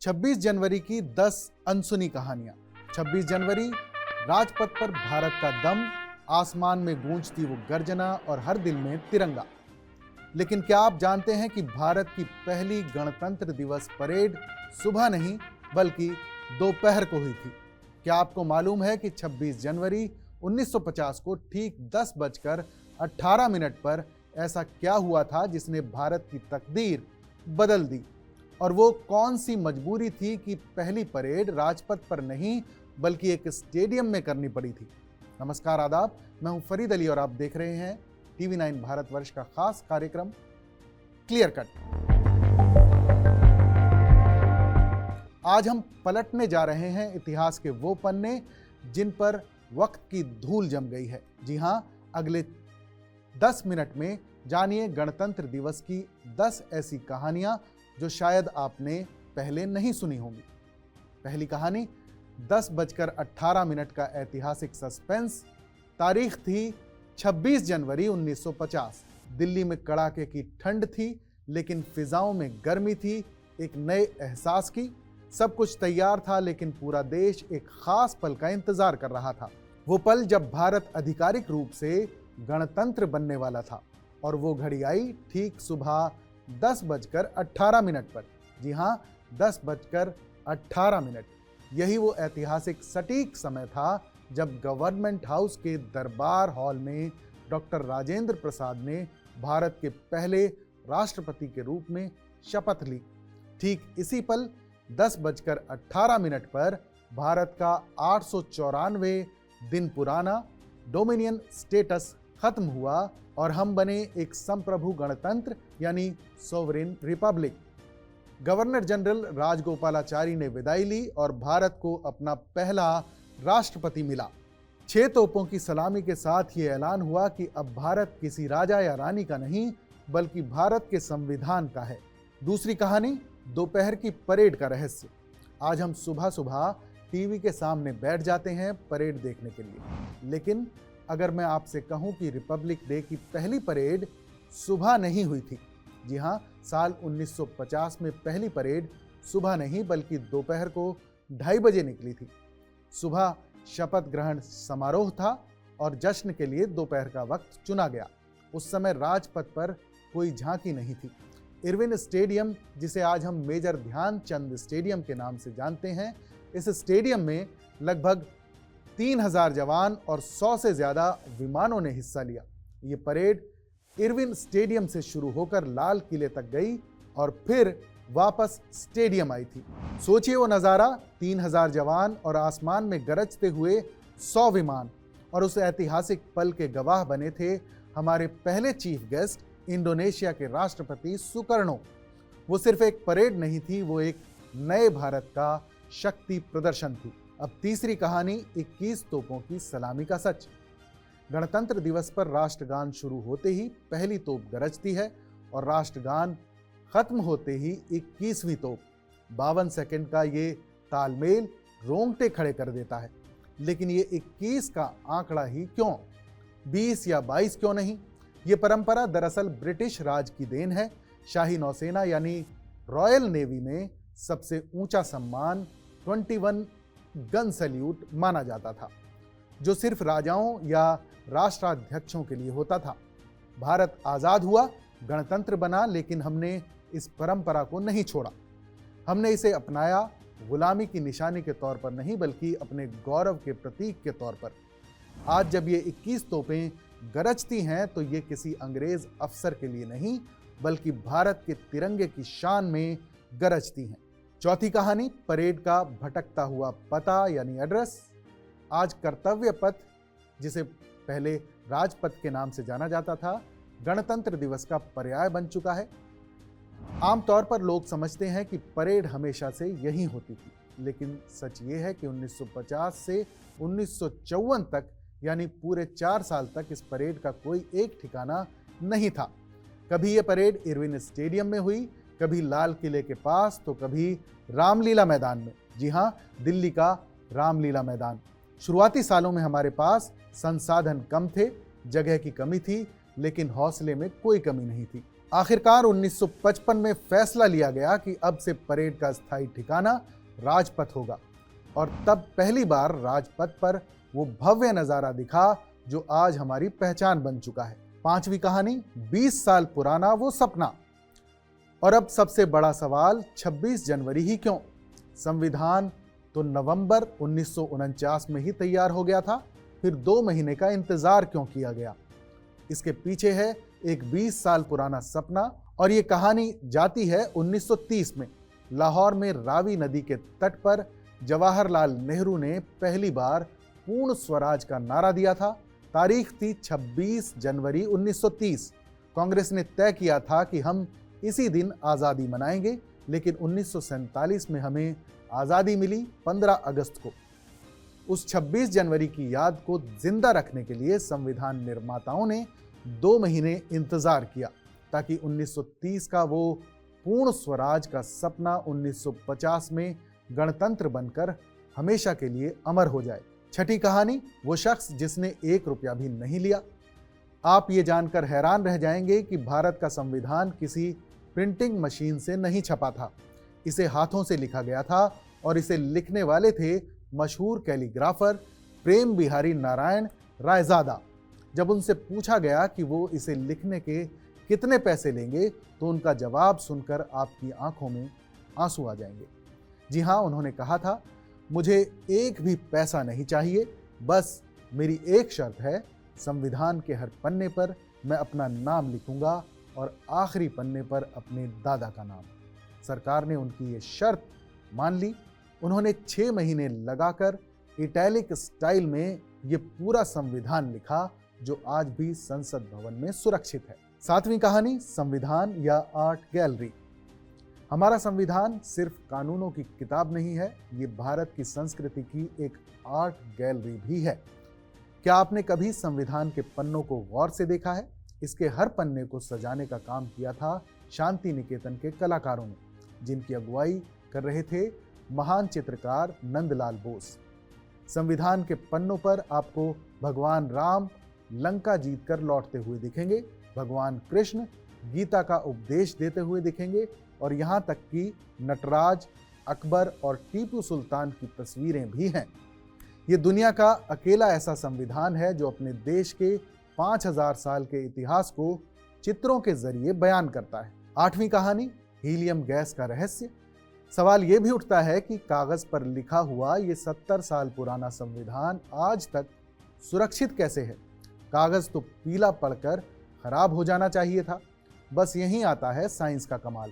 26 जनवरी की 10 अनसुनी कहानियां। 26 जनवरी, राजपथ पर भारत का दम, आसमान में गूंजती वो गर्जना और हर दिल में तिरंगा। लेकिन क्या आप जानते हैं कि भारत की पहली गणतंत्र दिवस परेड सुबह नहीं बल्कि दोपहर को हुई थी? क्या आपको मालूम है कि 26 जनवरी 1950 को ठीक 10:18 पर ऐसा क्या हुआ था जिसने भारत की तकदीर बदल दी? और वो कौन सी मजबूरी थी कि पहली परेड राजपथ पर नहीं बल्कि एक स्टेडियम में करनी पड़ी थी? नमस्कार, आदाब। मैं हूं फरीद अली और आप देख रहे हैं टीवी 9 भारतवर्ष का खास कार्यक्रम क्लियर कट। आज हम पलटने जा रहे हैं इतिहास के वो पन्ने जिन पर वक्त की धूल जम गई है। जी हां, अगले 10 मिनट में जानिए गणतंत्र दिवस की 10 ऐसी कहानियां जो शायद आपने पहले नहीं सुनी होंगी। पहली कहानी 10:18 का ऐतिहासिक सस्पेंस। तारीख थी 26 जनवरी 1950। दिल्ली में कड़ाके की ठंड थी लेकिन फिजाओं में गर्मी थी, एक नए एहसास की। सब कुछ तैयार था लेकिन पूरा देश एक खास पल का इंतजार कर रहा था। वो पल जब भारत आधिकारिक रूप से गणतंत्र बनने वाला था। और वो घड़ी आई ठीक सुबह 10:18 पर। जी हां, 10:18। यही वो ऐतिहासिक सटीक समय था जब गवर्नमेंट हाउस के दरबार हॉल में डॉक्टर राजेंद्र प्रसाद ने भारत के पहले राष्ट्रपति के रूप में शपथ ली। ठीक इसी पल 10:18 पर भारत का 894 दिन पुराना डोमिनियन स्टेटस खत्म हुआ और हम बने एक संप्रभु गणतंत्र यानी sovereign Republic. Governor general Rajagopalachari ने विदाई ली और भारत को अपना पहला राष्ट्रपति मिला। 6 तोपों की सलामी के साथ ये ऐलान हुआ कि अब भारत किसी राजा या रानी का नहीं बल्कि भारत के संविधान का है। दूसरी कहानी, दोपहर की परेड का रहस्य। आज हम सुबह सुबह टीवी के सामने बैठ जाते हैं परेड देखने के लिए, लेकिन अगर मैं आपसे कहूं कि रिपब्लिक डे की पहली परेड सुबह नहीं हुई थी। जी हां, साल 1950 में पहली परेड सुबह नहीं बल्कि दोपहर को 2:30 बजे निकली थी। सुबह शपथ ग्रहण समारोह था और जश्न के लिए दोपहर का वक्त चुना गया। उस समय राजपथ पर कोई झांकी नहीं थी। इरविन स्टेडियम, जिसे आज हम मेजर ध्यानचंद स्टेडियम के नाम से जानते हैं, इस स्टेडियम में लगभग 3000 जवान और 100 से ज्यादा विमानों ने हिस्सा लिया। ये परेड इरविन स्टेडियम से शुरू होकर लाल किले तक गई और फिर वापस स्टेडियम आई थी। सोचिए वो नज़ारा, 3000 जवान और आसमान में गरजते हुए 100 विमान। और उस ऐतिहासिक पल के गवाह बने थे हमारे पहले चीफ गेस्ट इंडोनेशिया के राष्ट्रपति सुकर्णो। वो सिर्फ एक परेड नहीं थी, वो एक नए भारत का शक्ति प्रदर्शन थी। अब तीसरी कहानी, 21 तोपों की सलामी का सच। गणतंत्र दिवस पर राष्ट्रगान शुरू होते ही पहली तोप गरजती है और राष्ट्रगान खत्म होते ही 21वीं तोप। 52 सेकंड का ये तालमेल रोंगटे खड़े कर देता है। लेकिन ये 21 का आंकड़ा ही क्यों? 20 या 22 क्यों नहीं? ये परंपरा दरअसल ब्रिटिश राज की देन है। शाही नौसेना यानी रॉयल नेवी में सबसे ऊंचा सम्मान 21 गन सैल्यूट माना जाता था, जो सिर्फ राजाओं या राष्ट्राध्यक्षों के लिए होता था। भारत आजाद हुआ, गणतंत्र बना, लेकिन हमने इस परंपरा को नहीं छोड़ा। हमने इसे अपनाया, गुलामी की निशानी के तौर पर नहीं बल्कि अपने गौरव के प्रतीक के तौर पर। आज जब ये 21 तोपें गरजती हैं तो ये किसी अंग्रेज अफसर के लिए नहीं बल्कि भारत के तिरंगे की शान में गरजती हैं। चौथी कहानी, परेड का भटकता हुआ पता यानी एड्रेस। आज कर्तव्य पथ, जिसे पहले राजपथ के नाम से जाना जाता था, गणतंत्र दिवस का पर्याय बन चुका है। आमतौर पर लोग समझते हैं कि परेड हमेशा से यही होती थी, लेकिन सच ये है कि 1950 से 1954 तक यानी पूरे 4 साल तक इस परेड का कोई एक ठिकाना नहीं था। कभी ये परेड इरविन स्टेडियम में हुई, कभी लाल किले के पास, तो कभी रामलीला मैदान में। जी हां, दिल्ली का रामलीला मैदान। शुरुआती सालों में हमारे पास संसाधन कम थे, जगह की कमी थी, लेकिन हौसले में कोई कमी नहीं थी। आखिरकार 1955 में फैसला लिया गया कि अब से परेड का स्थायी ठिकाना राजपथ होगा और तब पहली बार राजपथ पर वो भव्य नजारा दिखा जो आज हमारी पहचान बन चुका है। पांचवी कहानी, 20 साल पुराना वो सपना। और अब सबसे बड़ा सवाल, 26 जनवरी ही क्यों? संविधान तो नवंबर 1949 में ही तैयार हो गया था, फिर 2 महीने का इंतजार क्यों किया गया? इसके पीछे है एक 20 साल पुराना सपना और ये कहानी जाती है 1930 में। लाहौर में रावी नदी के तट पर जवाहरलाल नेहरू ने पहली बार पूर्ण स्वराज का नारा दिया था। तारीख थी 26 जनवरी 1930। कांग्रेस ने तय किया था कि हम इसी दिन आज़ादी मनाएंगे, लेकिन 1947 में हमें आज़ादी मिली 15 अगस्त को। उस 26 जनवरी की याद को जिंदा रखने के लिए संविधान निर्माताओं ने 2 महीने इंतजार किया ताकि 1930 का वो पूर्ण स्वराज का सपना 1950 में गणतंत्र बनकर हमेशा के लिए अमर हो जाए। छठी कहानी, वो शख्स जिसने 1 रुपया भी नहीं लिया। आप ये जानकर हैरान रह जाएंगे कि भारत का संविधान किसी प्रिंटिंग मशीन से नहीं छपा था। इसे हाथों से लिखा गया था और इसे लिखने वाले थे मशहूर कैलीग्राफर प्रेम बिहारी नारायण रायजादा। जब उनसे पूछा गया कि वो इसे लिखने के कितने पैसे लेंगे तो उनका जवाब सुनकर आपकी आंखों में आंसू आ जाएंगे। जी हाँ, उन्होंने कहा था, मुझे 1 भी पैसा नहीं चाहिए, बस मेरी एक शर्त है, संविधान के हर पन्ने पर मैं अपना नाम लिखूंगा और आखिरी पन्ने पर अपने दादा का नाम। सरकार ने उनकी ये शर्त मान ली। उन्होंने 6 महीने लगाकर इटैलिक स्टाइल में ये पूरा संविधान लिखा जो आज भी संसद भवन में सुरक्षित है। 7वीं कहानी, संविधान या आर्ट गैलरी। हमारा संविधान सिर्फ कानूनों की किताब नहीं है, ये भारत की संस्कृति की एक आर्ट गैलरी भी है। क्या आपने कभी संविधान के पन्नों को गौर से देखा है? इसके हर पन्ने को सजाने का काम किया था शांति निकेतन के कलाकारों ने, जिनकी अगुवाई कर रहे थे महान चित्रकार नंदलाल बोस। संविधान के पन्नों पर आपको भगवान राम लंका जीतकर लौटते हुए दिखेंगे, भगवान कृष्ण गीता का उपदेश देते हुए दिखेंगे और यहाँ तक कि नटराज, अकबर और टीपू सुल्तान की तस्वीरें भी हैं। ये दुनिया का अकेला ऐसा संविधान है जो अपने देश के 5000 साल के इतिहास को चित्रों के जरिए बयान करता है। 8वीं कहानी, हीलियम गैस का रहस्य। सवाल ये भी उठता है कि कागज पर लिखा हुआ ये 70 साल पुराना संविधान आज तक सुरक्षित कैसे है? कागज तो पीला पड़कर खराब हो जाना चाहिए था। बस यहीं आता है साइंस का कमाल।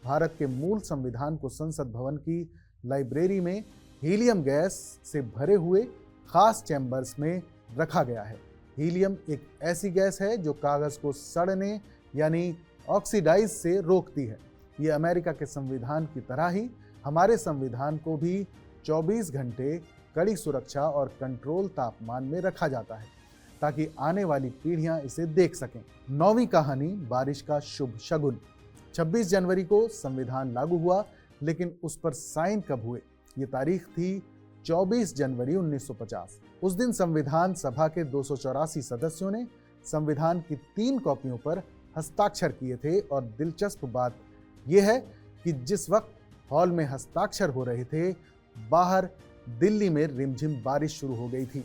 भारत के मूल संविधान को संसद भवन की लाइब्रेरी में हीलियम गैस से भरे हुए खास चैम्बर्स में रखा गया है। हीलियम एक ऐसी गैस है जो कागज को सड़ने यानी ऑक्सीडाइज से रोकती है। ये अमेरिका के संविधान की तरह ही हमारे संविधान को भी 24 घंटे कड़ी सुरक्षा और कंट्रोल तापमान में रखा जाता है ताकि आने वाली पीढ़ियां इसे देख सकें। 9वीं कहानी, बारिश का शुभ शगुन। 26 जनवरी को संविधान लागू हुआ, लेकिन उस पर साइन कब हुए? ये तारीख थी 24 जनवरी 1950। उस दिन संविधान सभा के 284 सदस्यों ने संविधान की 3 कॉपियों पर हस्ताक्षर किए थे और दिलचस्प बात यह है कि जिस वक्त हॉल में हस्ताक्षर हो रहे थे, बाहर दिल्ली में रिमझिम बारिश शुरू हो गई थी।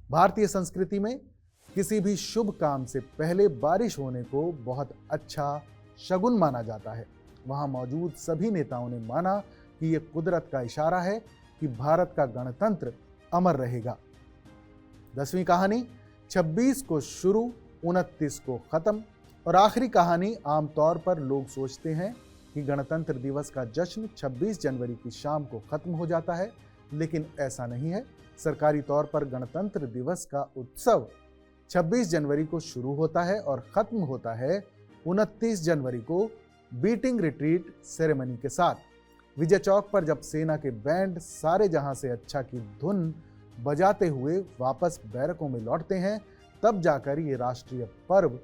भारतीय संस्कृति में किसी भी शुभ काम से पहले बारिश होने को बहुत अच्छा शगुन माना जाता है। वहां मौजूद सभी नेताओं ने माना कि यह कुदरत का इशारा है कि भारत का गणतंत्र अमर रहेगा। 10वीं कहानी, 26 को शुरू 29 को खत्म। और आखिरी कहानी, आमतौर पर लोग सोचते हैं कि गणतंत्र दिवस का जश्न 26 जनवरी की शाम को खत्म हो जाता है, लेकिन ऐसा नहीं है। सरकारी तौर पर गणतंत्र दिवस का उत्सव 26 जनवरी को शुरू होता है और खत्म होता है 29 जनवरी को बीटिंग रिट्रीट सेरेमनी के साथ। विजय चौक पर जब सेना के बैंड सारे जहां से अच्छा की धुन बजाते हुए वापस बैरकों में लौटते हैं, तब जाकर ये राष्ट्रीय पर्व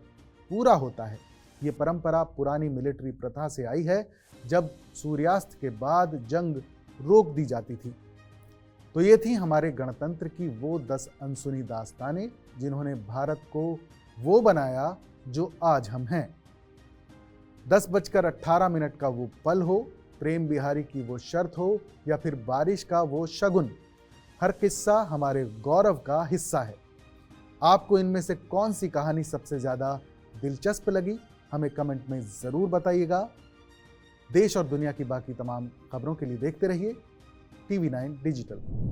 पूरा होता है। ये परंपरा पुरानी मिलिट्री प्रथा से आई है, जब सूर्यास्त के बाद जंग रोक दी जाती थी। तो ये थी हमारे गणतंत्र की वो 10 अनसुनी दास्तानें जिन्होंने भारत को वो बनाया जो आज हम हैं। 10:18 का वो पल हो, प्रेम बिहारी की वो शर्त हो या फिर बारिश का वो शगुन, हर किस्सा हमारे गौरव का हिस्सा है। आपको इनमें से कौन सी कहानी सबसे ज़्यादा दिलचस्प लगी, हमें कमेंट में ज़रूर बताइएगा। देश और दुनिया की बाकी तमाम खबरों के लिए देखते रहिए TV9 डिजिटल।